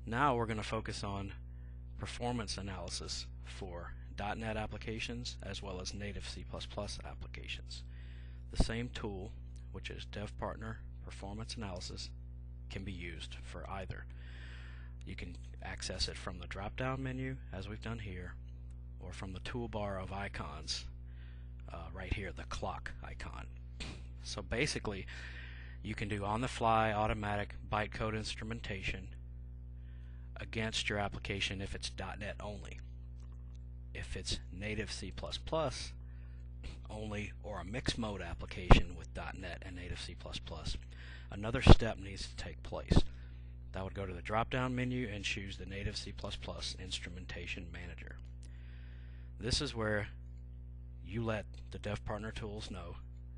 Now we're going to focus on performance analysis for .NET applications as well as native C++ applications. The same tool, which is DevPartner Performance Analysis, can be used for either. You can access it from the drop-down menu, as we've done here, or from the toolbar of icons, right here, the clock icon. So basically, you can do on-the-fly automatic bytecode instrumentation against your application if it's .NET only. If it's native C++ only, or a mixed mode application with .NET and native C++, another step needs to take place. That would go to the drop-down menu and choose the native C++ Instrumentation Manager. This is where you let the DevPartner tools know,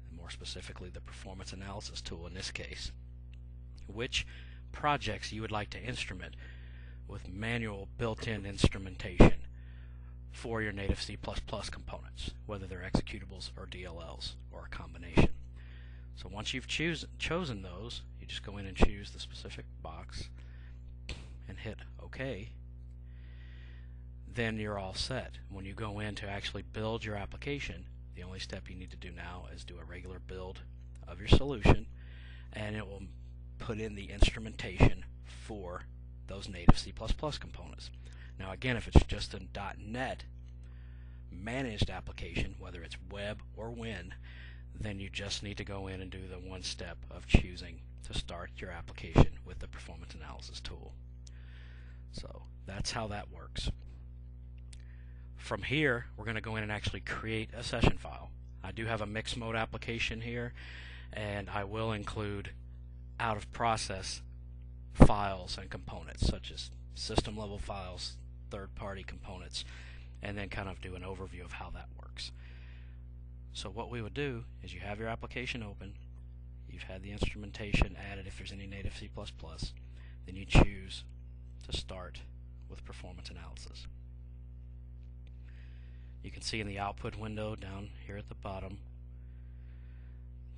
and more specifically the performance analysis tool in this case, which projects you would like to instrument with manual built-in instrumentation for your native C++ components, whether they're executables or DLLs or a combination. So once you've chosen those, you just go in and choose the specific box and hit OK. Then you're all set. When you go in to actually build your application, the only step you need to do now is do a regular build of your solution, and it will put in the instrumentation for those native C++ components. Now again, if it's just a .NET managed application, whether it's web or Win, then you just need to go in and do the one step of choosing to start your application with the performance analysis tool. So that's how that works. From here, we're going to go in and actually create a session file. I do have a mixed mode application here, and I will include out of process files and components such as system level files, third-party components, and then kind of do an overview of how that works. So what we would do is you have your application open, you've had the instrumentation added if there's any native C++, then you choose to start with performance analysis. You can see in the output window down here at the bottom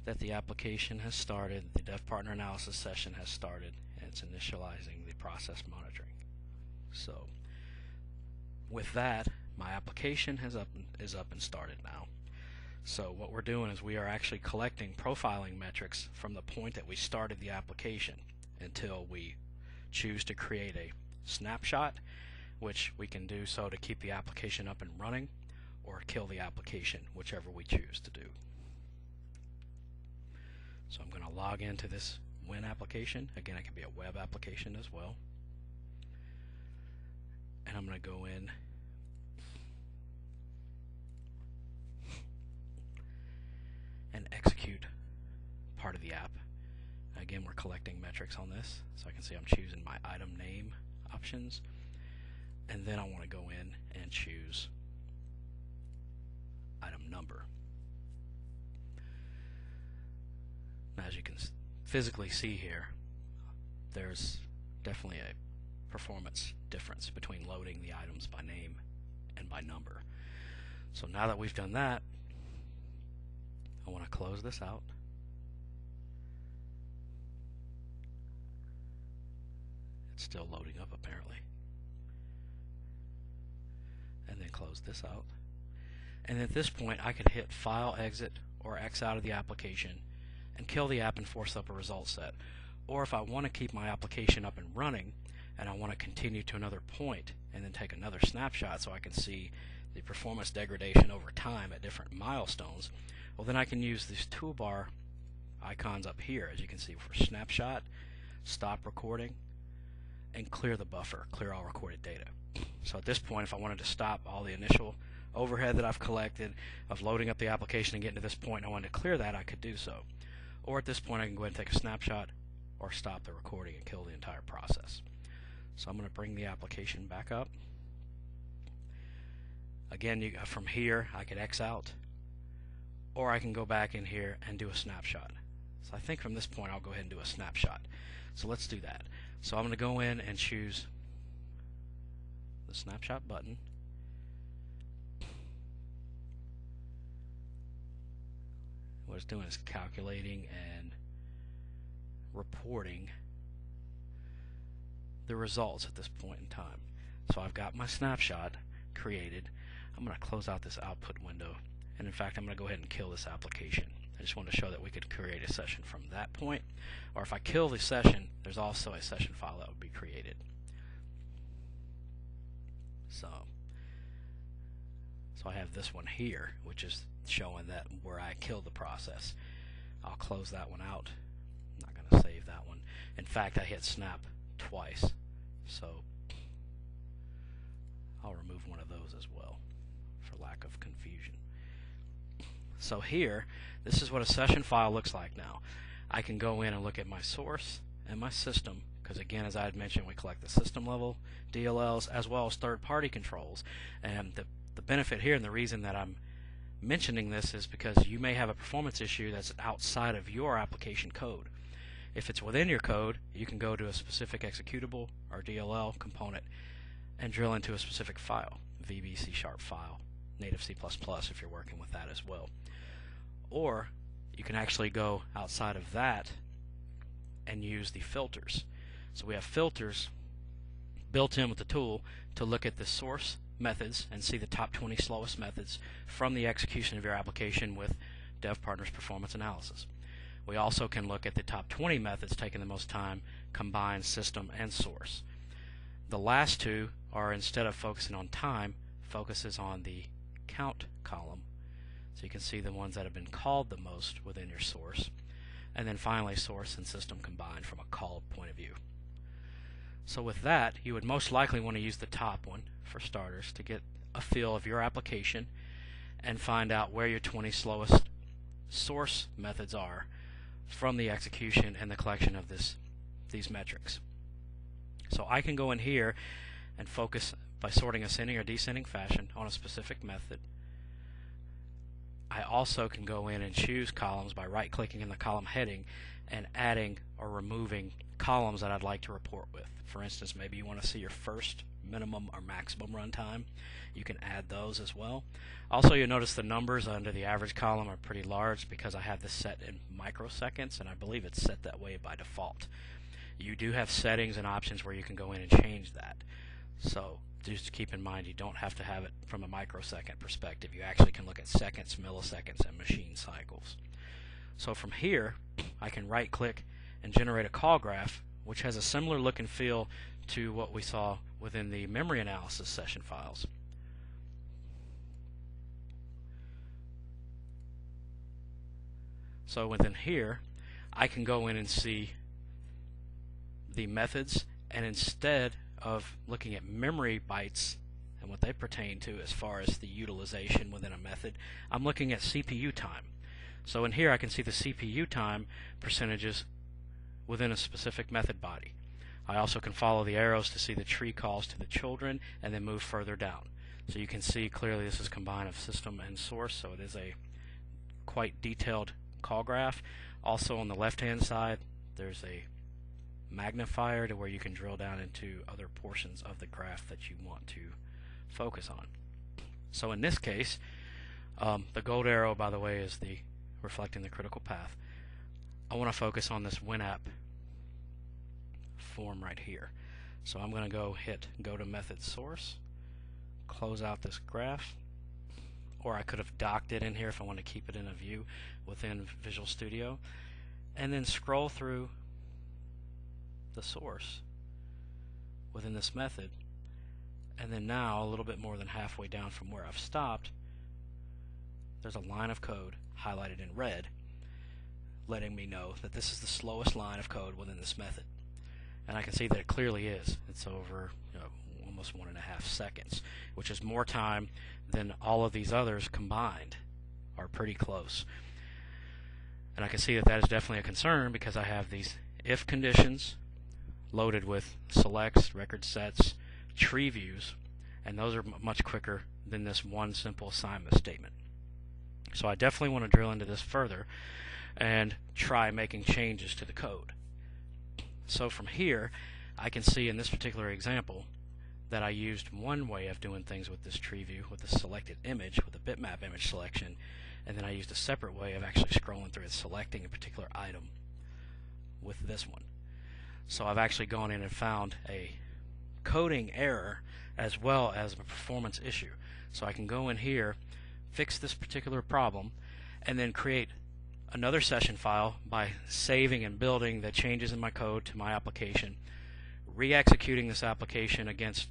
that the application has started, the DevPartner analysis session has started, and it's initializing the process monitoring. So with that, my application is up and started now. So what we're doing is we are actually collecting profiling metrics from the point that we started the application until we choose to create a snapshot, which we can do so to keep the application up and running, or kill the application, whichever we choose to do. So I'm going to log into this Win application. Again, it can be a web application as well. And I'm going to go in and execute part of the app. Again, we're collecting metrics on this, so I can see I'm choosing my item name options, and then I want to go in and choose item number. Now, as you can physically see here, there's definitely a performance difference between loading the items by name and by number. So now that we've done that, I want to close this out. It's still loading up apparently. And then close this out. And at this point I could hit File Exit or X out of the application and kill the app and force up a result set. Or if I want to keep my application up and running and I want to continue to another point and then take another snapshot so I can see the performance degradation over time at different milestones, well, then I can use these toolbar icons up here, as you can see, for snapshot, stop recording, and clear the buffer, clear all recorded data. So at this point, if I wanted to stop all the initial overhead that I've collected of loading up the application and getting to this point and I wanted to clear that, I could do so. Or at this point I can go ahead and take a snapshot or stop the recording and kill the entire process. So I'm going to bring the application back up. Again, from here I could X out, or I can go back in here and do a snapshot. So I think from this point I'll go ahead and do a snapshot. So let's do that. So I'm going to go in and choose the snapshot button. What it's doing is calculating and reporting the results at this point in time. So I've got my snapshot created. I'm going to close out this output window, and in fact I'm going to go ahead and kill this application. I just want to show that we could create a session from that point, or if I kill the session, there's also a session file that would be created. So I have this one here, which is showing that where I killed the process. I'll close that one out. I'm not going to save that one. In fact, I hit snap twice, so I'll remove one of those as well for lack of confusion. So here, this is what a session file looks like now. I can go in and look at my source and my system, because again, as I had mentioned, we collect the system level DLLs as well as third-party controls. And the benefit here, and the reason that I'm mentioning this, is because you may have a performance issue that's outside of your application code. If it's within your code, you can go to a specific executable or DLL component and drill into a specific file, VB C# file, native C++ if you're working with that as well. Or you can actually go outside of that and use the filters. So we have filters built in with the tool to look at the source methods and see the top 20 slowest methods from the execution of your application with DevPartner's performance analysis. We also can look at the top 20 methods taking the most time, combine system and source. The last two are, instead of focusing on time, focuses on the count column. So you can see the ones that have been called the most within your source. And then finally, source and system combined from a called point of view. So with that, you would most likely want to use the top one for starters to get a feel of your application and find out where your 20 slowest source methods are from the execution and the collection of these metrics. So I can go in here and focus by sorting ascending or descending fashion on a specific method. I also can go in and choose columns by right-clicking in the column heading and adding or removing columns that I'd like to report with. For instance, maybe you want to see your first, minimum, or maximum runtime. You can add those as well. Also, you'll notice the numbers under the average column are pretty large because I have this set in microseconds, and I believe it's set that way by default. You do have settings and options where you can go in and change that. So just keep in mind, you don't have to have it from a microsecond perspective. You actually can look at seconds, milliseconds, and machine cycles. So from here, I can right-click and generate a call graph, which has a similar look and feel to what we saw within the memory analysis session files. So within here, I can go in and see the methods, and instead of looking at memory bytes and what they pertain to as far as the utilization within a method, I'm looking at CPU time. So in here I can see the CPU time percentages within a specific method body. I also can follow the arrows to see the tree calls to the children and then move further down. So you can see clearly this is combined of system and source, so it is a quite detailed call graph. Also on the left hand side there's a magnifier to where you can drill down into other portions of the graph that you want to focus on. So in this case, the gold arrow, by the way, is the reflecting the critical path. I want to focus on this WinApp form right here. So I'm going to go to method source, close out this graph, or I could have docked it in here if I want to keep it in a view within Visual Studio, and then scroll through the source within this method, and then now a little bit more than halfway down from where I've stopped, there's a line of code highlighted in red letting me know that this is the slowest line of code within this method, and I can see that it clearly is. It's over almost 1.5 seconds, which is more time than all of these others combined are pretty close. And I can see that that is definitely a concern because I have these if conditions loaded with selects, record sets, tree views, and those are much quicker than this one simple assignment statement. So I definitely want to drill into this further and try making changes to the code. So from here, I can see in this particular example that I used one way of doing things with this tree view with the selected image, with the bitmap image selection, and then I used a separate way of actually scrolling through and selecting a particular item with this one. So I've actually gone in and found a coding error as well as a performance issue. So I can go in here, fix this particular problem, and then create another session file by saving and building the changes in my code to my application, re-executing this application against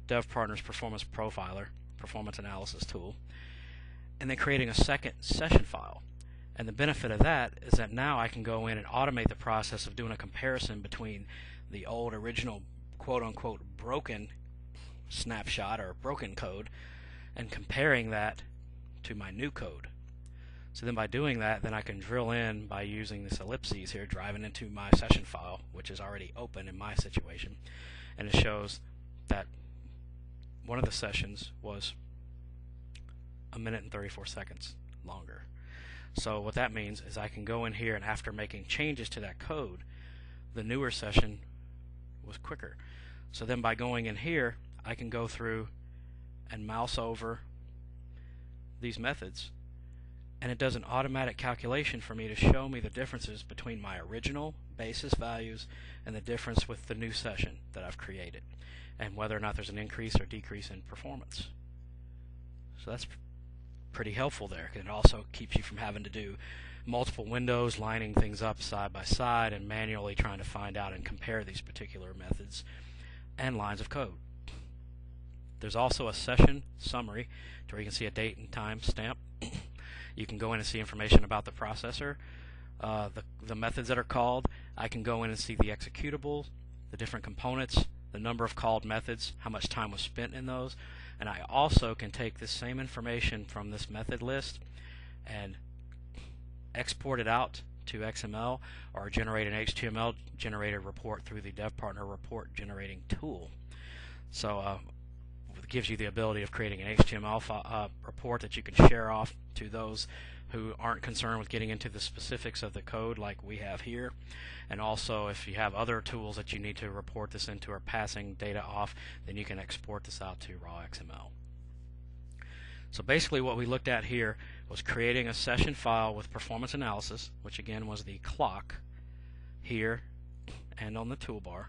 DevPartner's performance profiler, performance analysis tool, and then creating a second session file. And the benefit of that is that now I can go in and automate the process of doing a comparison between the old original quote-unquote broken snapshot or broken code and comparing that to my new code. So then by doing that, then I can drill in by using this ellipses here, driving into my session file, which is already open in my situation, and it shows that one of the sessions was 1 minute and 34 seconds longer. So what that means is I can go in here, and after making changes to that code, the newer session was quicker. So then by going in here, I can go through and mouse over these methods, and it does an automatic calculation for me to show me the differences between my original basis values and the difference with the new session that I've created, and whether or not there's an increase or decrease in performance. So that's pretty helpful there. It also keeps you from having to do multiple windows, lining things up side by side, and manually trying to find out and compare these particular methods and lines of code. There's also a session summary to where you can see a date and time stamp. You can go in and see information about the processor, the methods that are called. I can go in and see the executables, the different components, the number of called methods, how much time was spent in those. And I also can take this same information from this method list and export it out to XML or generate an HTML generated report through the DevPartner report generating tool. So it gives you the ability of creating an HTML report that you can share off to those who aren't concerned with getting into the specifics of the code like we have here. And also, if you have other tools that you need to report this into or passing data off, then you can export this out to raw XML. So basically what we looked at here was creating a session file with performance analysis, which again was the clock here and on the toolbar.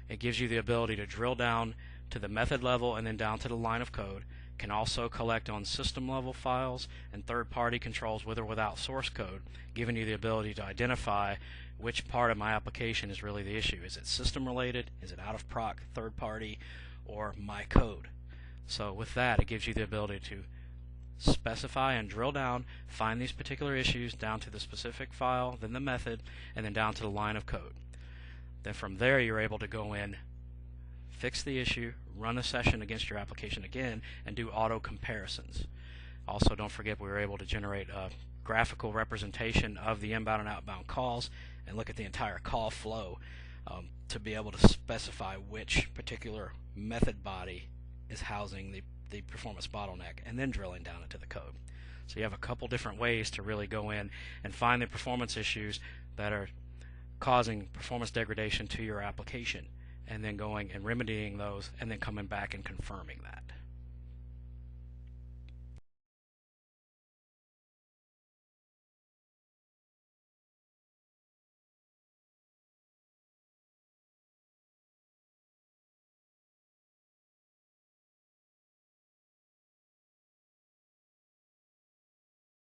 It gives you the ability to drill down to the method level and then down to the line of code. Can also collect on system level files and third-party controls with or without source code, giving you the ability to identify which part of my application is really the issue. Is it system related? Is it out of proc, third party, or my code? So with that, it gives you the ability to specify and drill down, find these particular issues down to the specific file, then the method, and then down to the line of code. Then from there you're able to go in, fix the issue, run a session against your application again, and do auto comparisons. Also, don't forget we were able to generate a graphical representation of the inbound and outbound calls and look at the entire call flow to be able to specify which particular method body is housing the performance bottleneck, and then drilling down into the code. So you have a couple different ways to really go in and find the performance issues that are causing performance degradation to your application, and then going and remedying those and then coming back and confirming that.